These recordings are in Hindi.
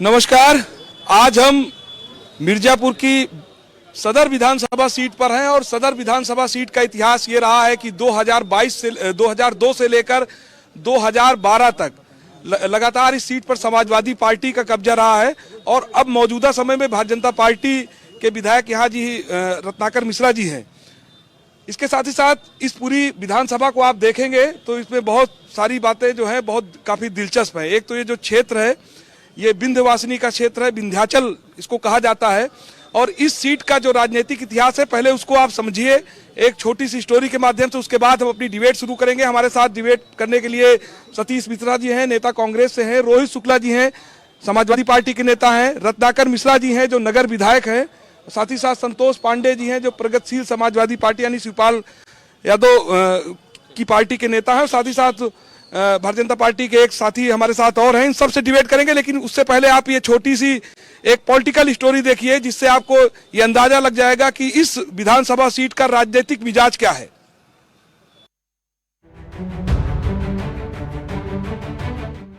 नमस्कार। आज हम मिर्जापुर की सदर विधानसभा सीट पर हैं और सदर विधानसभा सीट का इतिहास ये रहा है कि 2002 से लेकर 2012 तक लगातार इस सीट पर समाजवादी पार्टी का कब्जा रहा है और अब मौजूदा समय में भारतीय जनता पार्टी के विधायक यहाँ जी रत्नाकर मिश्रा जी हैं। इसके साथ ही साथ इस पूरी विधानसभा को आप देखेंगे तो इसमें बहुत सारी बातें जो है बहुत काफी दिलचस्प है। एक तो ये जो क्षेत्र है ये विंध्यवासिनी का क्षेत्र है, विंध्याचल इसको कहा जाता है। और इस सीट का जो राजनीतिक इतिहास है पहले उसको आप समझिए एक छोटी सी स्टोरी के माध्यम से, उसके बाद हम अपनी डिबेट शुरू करेंगे। हमारे साथ डिबेट करने के लिए सतीश मिश्रा जी हैं, नेता कांग्रेस से हैं, रोहित शुक्ला जी हैं, समाजवादी पार्टी के नेता हैं, रत्नाकर मिश्रा जी हैं जो नगर विधायक हैं, साथ ही साथ संतोष पांडे जी हैं जो प्रगतिशील समाजवादी पार्टी यानी शिवपाल यादव की पार्टी के नेता हैं, साथ ही साथ भारतीय जनता पार्टी के एक साथी हमारे साथ और हैं। इन सबसे डिबेट करेंगे, लेकिन उससे पहले आप ये छोटी सी एक पॉलिटिकल स्टोरी देखिए जिससे आपको ये अंदाजा लग जाएगा कि इस विधानसभा सीट का राजनीतिक मिजाज क्या है।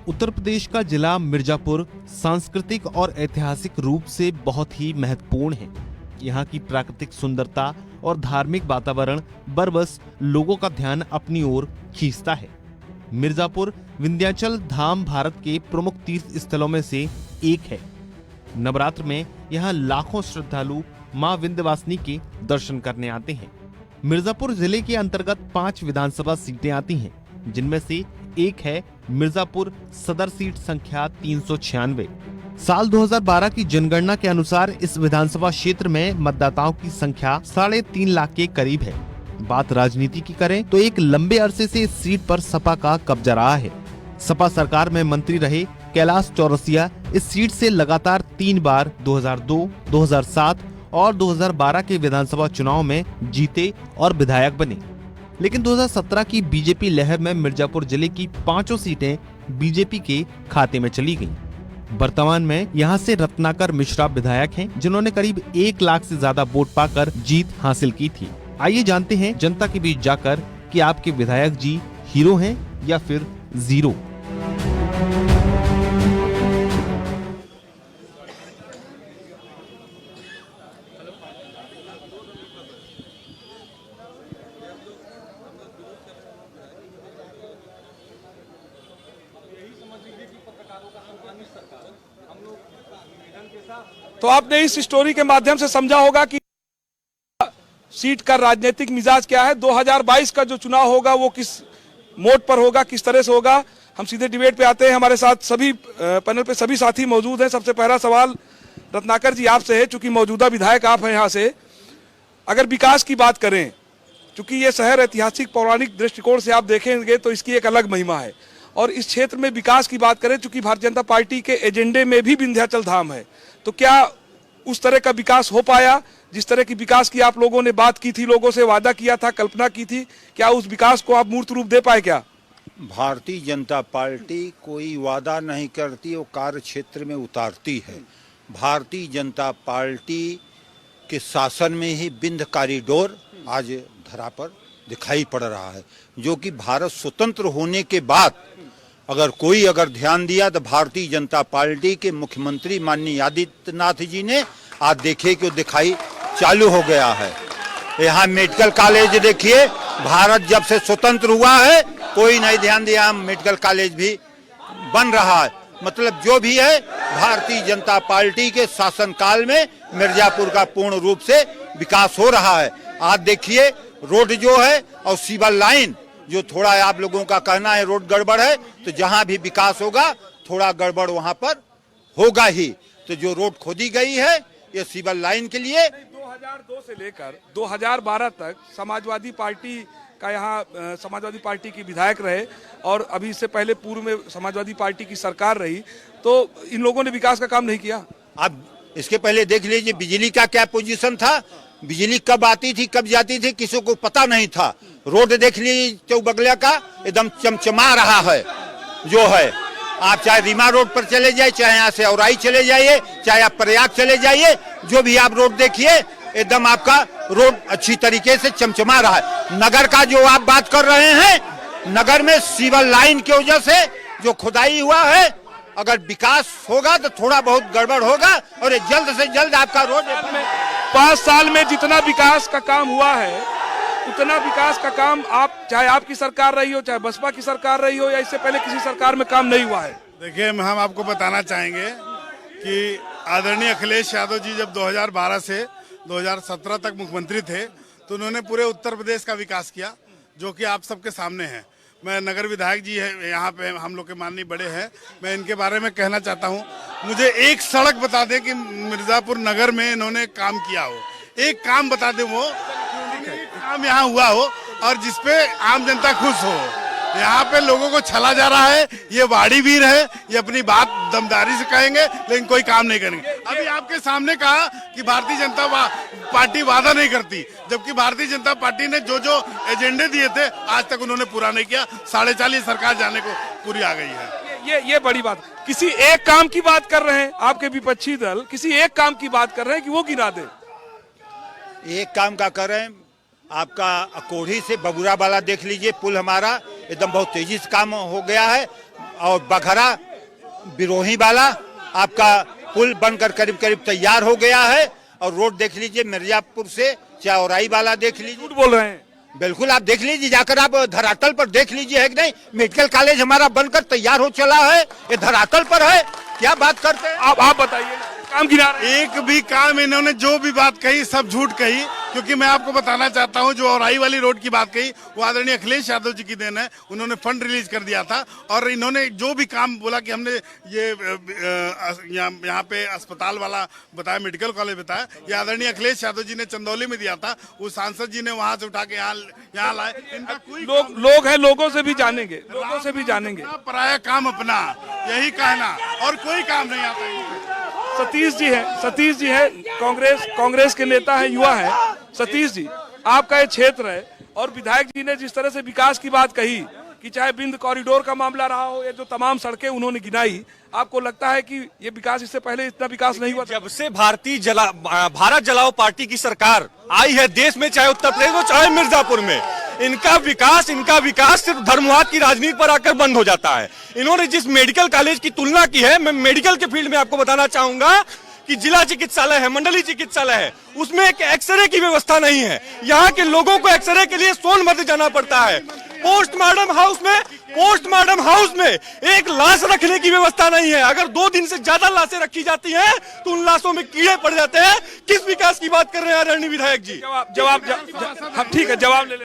उत्तर प्रदेश का जिला मिर्जापुर सांस्कृतिक और ऐतिहासिक रूप से बहुत ही महत्वपूर्ण है। यहाँ की प्राकृतिक सुंदरता और धार्मिक वातावरण बरबस लोगों का ध्यान अपनी ओर खींचता है। मिर्जापुर विंध्याचल धाम भारत के प्रमुख तीर्थ स्थलों में से एक है। नवरात्र में यहाँ लाखों श्रद्धालु मां विंध्यवासिनी के दर्शन करने आते हैं। मिर्जापुर जिले के अंतर्गत 5 विधानसभा सीटें आती हैं, जिनमें से एक है मिर्जापुर सदर सीट संख्या 396। साल 2012 की जनगणना के अनुसार इस विधानसभा क्षेत्र में मतदाताओं की संख्या 3.5 लाख के करीब है। बात राजनीति की करें तो एक लंबे अरसे से इस सीट पर सपा का कब्जा रहा है। सपा सरकार में मंत्री रहे कैलाश चौरसिया इस सीट से लगातार 3 बार 2002, 2007 और 2012 के विधानसभा चुनाव में जीते और विधायक बने। लेकिन 2017 की बीजेपी लहर में मिर्जापुर जिले की 5 सीटें बीजेपी के खाते में चली गईं। वर्तमान में यहां से रत्नाकर मिश्रा विधायक हैं, जिन्होंने करीब 1 लाख से ज्यादा वोट पाकर जीत हासिल की थी। आइए जानते हैं जनता के बीच जाकर कि आपके विधायक जी हीरो हैं या फिर जीरो। तो आपने इस स्टोरी के माध्यम से समझा होगा कि सीट का राजनीतिक मिजाज क्या है। 2022 का जो चुनाव होगा वो किस मोड पर होगा, किस तरह से होगा। हम सीधे डिबेट पे आते हैं। हमारे साथ सभी पैनल पे सभी साथी मौजूद हैं। सबसे पहला सवाल रत्नाकर जी आपसे है, चूंकि मौजूदा विधायक आप हैं यहाँ से। अगर विकास की बात करें, चूंकि ये शहर ऐतिहासिक पौराणिक दृष्टिकोण से आप देखेंगे तो इसकी एक अलग महिमा है, और इस क्षेत्र में विकास की बात करें, चूंकि भारतीय जनता पार्टी के एजेंडे में भी विंध्याचल धाम है, तो क्या उस तरह का विकास हो पाया जिस तरह की विकास की आप लोगों ने बात की थी, लोगों से वादा किया था, कल्पना की थी? क्या उस विकास को आप मूर्त रूप दे पाए? क्या भारतीय जनता पार्टी कोई वादा नहीं करती, वो कार्य क्षेत्र में उतारती है। भारतीय जनता पार्टी के शासन में ही विंध्य कॉरिडोर आज धरा पर दिखाई पड़ रहा है, जो कि भारत स्वतंत्र होने के बाद अगर ध्यान दिया तो भारतीय जनता पार्टी के मुख्यमंत्री माननीय आदित्यनाथ जी ने आज देखे कि दिखाई चालू हो गया है। यहाँ मेडिकल कॉलेज देखिए, भारत जब से स्वतंत्र हुआ है कोई नहीं ध्यान दिया, मेडिकल कॉलेज भी बन रहा है। मतलब जो भी है भारतीय जनता पार्टी के शासनकाल में मिर्जापुर का पूर्ण रूप से विकास हो रहा है। आज देखिए रोड जो है और सिविल लाइन जो थोड़ा आप लोगों का कहना है रोड गड़बड़ है, तो जहां भी विकास होगा थोड़ा गड़बड़ वहां पर होगा ही। तो जो रोड खोदी गई है ये सिविल लाइन के लिए 2002 से लेकर 2012 तक समाजवादी पार्टी का यहाँ समाजवादी पार्टी की विधायक रहे, और अभी इससे पहले पूर्व में समाजवादी पार्टी की सरकार रही, तो इन लोगों ने विकास का काम नहीं किया। अब इसके पहले देख लीजिए बिजली का क्या पोजीशन था, बिजली कब आती थी कब जाती थी किसी को पता नहीं था। रोड देख लीजिए चौबगलिया का एकदम चमचमा रहा है। जो है आप चाहे रीमा रोड पर चले जाइए, चाहे यहाँ से औराई चले जाइए, चाहे आप प्रयाग चले जाइए, जो भी आप रोड देखिए एकदम आपका रोड अच्छी तरीके से चमचमा रहा है। नगर का जो आप बात कर रहे हैं, नगर में सिविल लाइन की वजह से जो खुदाई हुआ है अगर विकास होगा तो थोड़ा बहुत गड़बड़ होगा और ये जल्द से जल्द आपका रोड 5 साल में जितना विकास का काम हुआ है उतना विकास का काम आप चाहे आपकी सरकार रही हो चाहे बसपा की सरकार रही हो या इससे पहले किसी सरकार में काम नहीं हुआ है। देखिए, हम आपको बताना चाहेंगे कि आदरणीय अखिलेश यादव जी जब 2012 से 2017 तक मुख्यमंत्री थे तो उन्होंने पूरे उत्तर प्रदेश का विकास किया, जो कि आप सबके सामने है। मैं नगर विधायक जी है यहाँ पे हम लोग के माननीय बड़े हैं, मैं इनके बारे में कहना चाहता हूँ, मुझे एक सड़क बता दे कि मिर्जापुर नगर में इन्होंने काम किया हो, एक काम बता दे वो काम यहाँ हुआ हो और जिसपे आम जनता खुश हो। यहाँ पे लोगों को छला जा रहा है, ये वाड़ी वीर है, ये अपनी बात दमदारी से कहेंगे लेकिन कोई काम नहीं करेंगे। अभी आपके सामने कहा कि भारतीय जनता पार्टी वादा नहीं करती, जबकि भारतीय जनता पार्टी ने जो जो एजेंडे दिए थे आज तक उन्होंने पूरा नहीं किया। 4.5 सरकार जाने को पूरी आ गई है। ये बड़ी बात। किसी एक काम की बात कर रहे हैं आपके विपक्षी दल, किसी एक काम की बात कर रहे हैं कि वो गिना दे। एक काम का कर रहे हैं, आपका अकोढ़ी से बबुरा वाला देख लीजिए, पुल हमारा एकदम बहुत तेजी से काम हो गया है। और बघरा बिरोही वाला आपका पुल बनकर करीब करीब तैयार हो गया है। और रोड देख लीजिए मिर्जापुर से चौराई वाला देख लीजिए। झूठ बोल रहे हैं। बिल्कुल आप देख लीजिए, जाकर आप धरातल पर देख लीजिए है कि नहीं। मेडिकल कॉलेज हमारा बनकर तैयार हो चला है, ये धरातल पर है। क्या बात करते हैं आप बताइए, काम गिना रहे हैं। एक भी काम इन्होंने जो भी बात कही सब झूठ कही, क्योंकि मैं आपको बताना चाहता हूं जो औराई वाली रोड की बात कही वो आदरणीय अखिलेश यादव जी की देन है। उन्होंने फंड रिलीज कर दिया था और इन्होंने जो भी काम बोला कि हमने ये यहाँ पे अस्पताल वाला बताया, मेडिकल कॉलेज बताया, ये आदरणीय अखिलेश यादव जी ने चंदौली में दिया था। वो सांसद जी ने वहां से उठा के यहाँ लाए। इनका कोई लोग हैं, लोगों से भी जानेंगे, लोगों से भी जानेंगे। पराया काम अपना, यही कहना, और कोई काम नहीं आता है। सतीश जी है कांग्रेस के नेता है, युवा है। सतीश जी, आपका ये क्षेत्र है और विधायक जी ने जिस तरह से विकास की बात कही कि चाहे बिंद कॉरिडोर का मामला रहा हो या जो तमाम सड़कें उन्होंने गिनाई, आपको लगता है कि ये विकास इससे पहले इतना विकास नहीं हुआ? जब से भारत जलाओ पार्टी की सरकार आई है देश में, चाहे उत्तर प्रदेश हो चाहे मिर्जापुर में, इनका विकास सिर्फ धर्मवाद की राजनीति पर आकर बंद हो जाता है। इन्होंने जिस मेडिकल कॉलेज की तुलना की है, मैं मेडिकल के फील्ड में आपको बताना चाहूंगा कि जिला चिकित्सालय है, मंडलीय चिकित्सालय है, उसमें एक एक्सरे की व्यवस्था नहीं है। यहाँ के लोगों को एक्सरे के लिए सोनभद्र जाना पड़ता है। पोस्टमार्टम हाउस में एक लाश रखने की व्यवस्था नहीं है। अगर 2 दिन से ज्यादा लाशें रखी जाती हैं तो उन लाशों में कीड़े पड़ जाते हैं। किस विकास की बात कर रहे हैं आदरणीय विधायक जी? जवाब ठीक है, जवाब ले